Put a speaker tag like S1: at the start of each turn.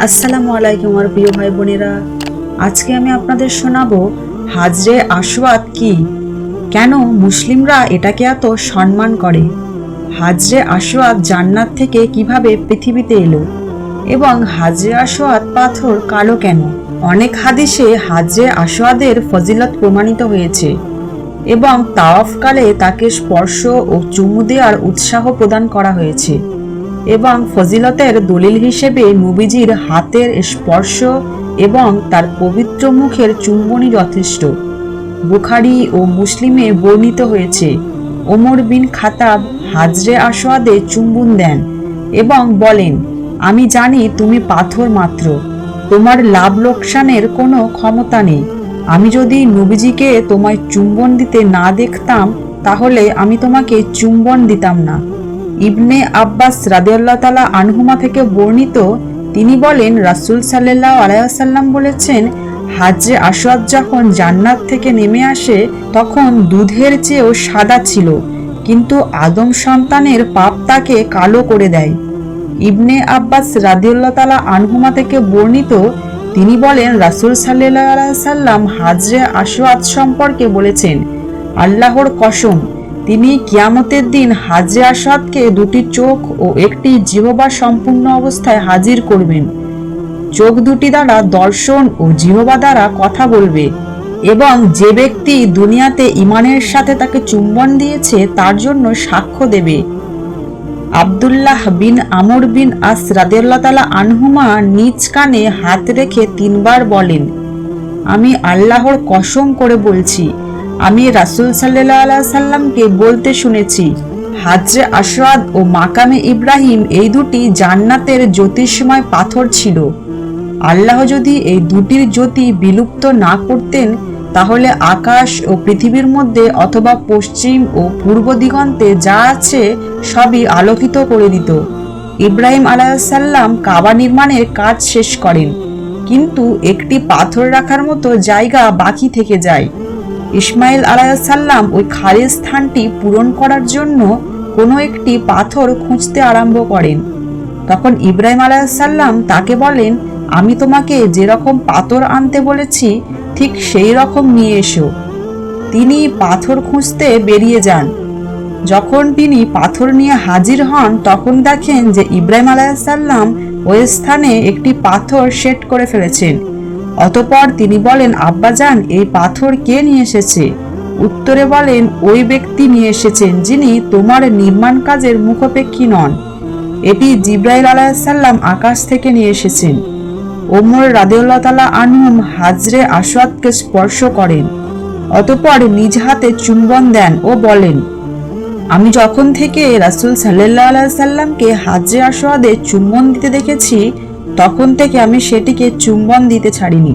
S1: আসসালামু আলাইকুম আমার প্রিয় ভাই বোনেরা। আজকে আমি আপনাদের শোনাবো হাজরে আসওয়াদ কি, কেন মুসলিমরা এটাকে এত সম্মান করে, হাজরে আসওয়াদ জান্নাত থেকে কিভাবে পৃথিবীতে এলো এবং হাজরে আসওয়াদ পাথর কালো কেন। অনেক হাদিসে হাজরে আসওয়াদের ফজিলত প্রমাণিত হয়েছে এবং তাওয়াফকালে তাকে স্পর্শ ও চুমু দেওয়ার উৎসাহ প্রদান করা হয়েছে এবং ফজিলতের দলিল হিসেবে নবীজির হাতের স্পর্শ এবং তার পবিত্র মুখের চুম্বনই যথেষ্ট। বুখারী ও মুসলিমে বর্ণিত হয়েছে, ওমর বিন খাতাব হাজরে আসওয়াদে চুম্বন দেন এবং বলেন, আমি জানি তুমি পাথর মাত্র, তোমার লাভ লোকসানের কোনো ক্ষমতা নেই। আমি যদি নবীজিকে তোমায় চুম্বন দিতে না দেখতাম তাহলে আমি তোমাকে চুম্বন দিতাম না। ইবনে আব্বাস রাদিয়াল্লাহু তাআলা আনহুমা থেকে বর্ণিত, তিনি বলেন, রাসূল সাল্লাল্লাহু আলাইহি ওয়াসাল্লাম বলেছেন, হাজরে আসওয়াদ যখন জান্নাত থেকে নেমে আসে তখন দুধের চেয়েও সাদা ছিল, কিন্তু আদম সন্তানের পাপ তাকে কালো করে দেয়। ইবনে আব্বাস রাদিয়াল্লাহু তাআলা আনহুমা থেকে বর্ণিত, তিনি বলেন, রাসূল সাল্লাল্লাহু আলাইহি ওয়াসাল্লাম হাজরে আসওয়াদ সম্পর্কে বলেছেন, আল্লাহর কসম, তিনি কিয়ামতের দিন হাজরে আসওয়াদকে দুটি চোখ ও একটি জিহ্বা সম্পূর্ণ অবস্থায় হাজির করবেন। চোখ দুটি দ্বারা দর্শন ও জিহ্বা দ্বারা কথা বলবে এবং যে ব্যক্তি দুনিয়াতে ঈমানের সাথে তাকে চুম্বন দিয়েছে তার জন্য সাক্ষ্য দেবে। আব্দুল্লাহ বিন আমর বিন আস রাদিয়াল্লাহু তাআলা আনহুমা নিজ কানে হাত রেখে 3 বার বলেন, আমি আল্লাহর কসম করে বলছি, আমি রাসূল সাল্লাল্লাহু আলাইহি সাল্লামকে বলতে শুনেছি, হাজরে আসওয়াদ ও মাকামে ইব্রাহিম এই দুটি জান্নাতের জ্যোতিষময় পাথর ছিল। আল্লাহ যদি এই দুটির জ্যোতি বিলুপ্ত না করতেন তাহলে আকাশ ও পৃথিবীর মধ্যে অথবা পশ্চিম ও পূর্ব দিগন্তে যা আছে সবই আলোকিত করে দিত। ইব্রাহিম আলাইহিস সালাম কাবা নির্মাণের কাজ শেষ করেন, কিন্তু একটি পাথর রাখার মতো জায়গা বাকি থেকে যায়। ইসমাইল আলাইহিস সালাম ওই খালি স্থানটি পূরণ করার জন্য কোনো একটি পাথর খুঁজতে আরম্ভ করেন। তখন ইব্রাহিম আলাইহিস সালাম তাকে বলেন, আমি তোমাকে যেরকম পাথর আনতে বলেছি ঠিক সেই রকম নিয়ে এসো। তিনি পাথর খুঁজতে বেরিয়ে যান। যখন তিনি পাথর নিয়ে হাজির হন তখন দেখেন যে ইব্রাহিম আলাইহিস সালাম ওই স্থানে একটি পাথর সেট করে ফেলেছেন। অতঃপর তিনি বলেন, আব্বাজান, এই পাথর কে নিয়ে এসেছে? উত্তরে বলেন, ওই ব্যক্তি নিয়ে এসেছেন যিনি তোমার নির্মাণ কাজের মুখাপেক্ষী নন। এটি জিবরাইল আলাইহিস সালাম আকাশ থেকে নিয়ে এসেছেন। ওমর রাদিয়াল্লাহু তাআলা আনহু হাজরে আসওয়াদকে স্পর্শ করেন, অতঃপর নিজ হাতে চুম্বন দেন ও বলেন, আমি যখন থেকে রাসূল সাল্লাল্লাহু আলাইহি সাল্লামকে হাজরে আসওয়াদে চুম্বন দিতে দেখেছি তখন থেকে আমি সেটিকে চুম্বন দিতে ছাড়িনি।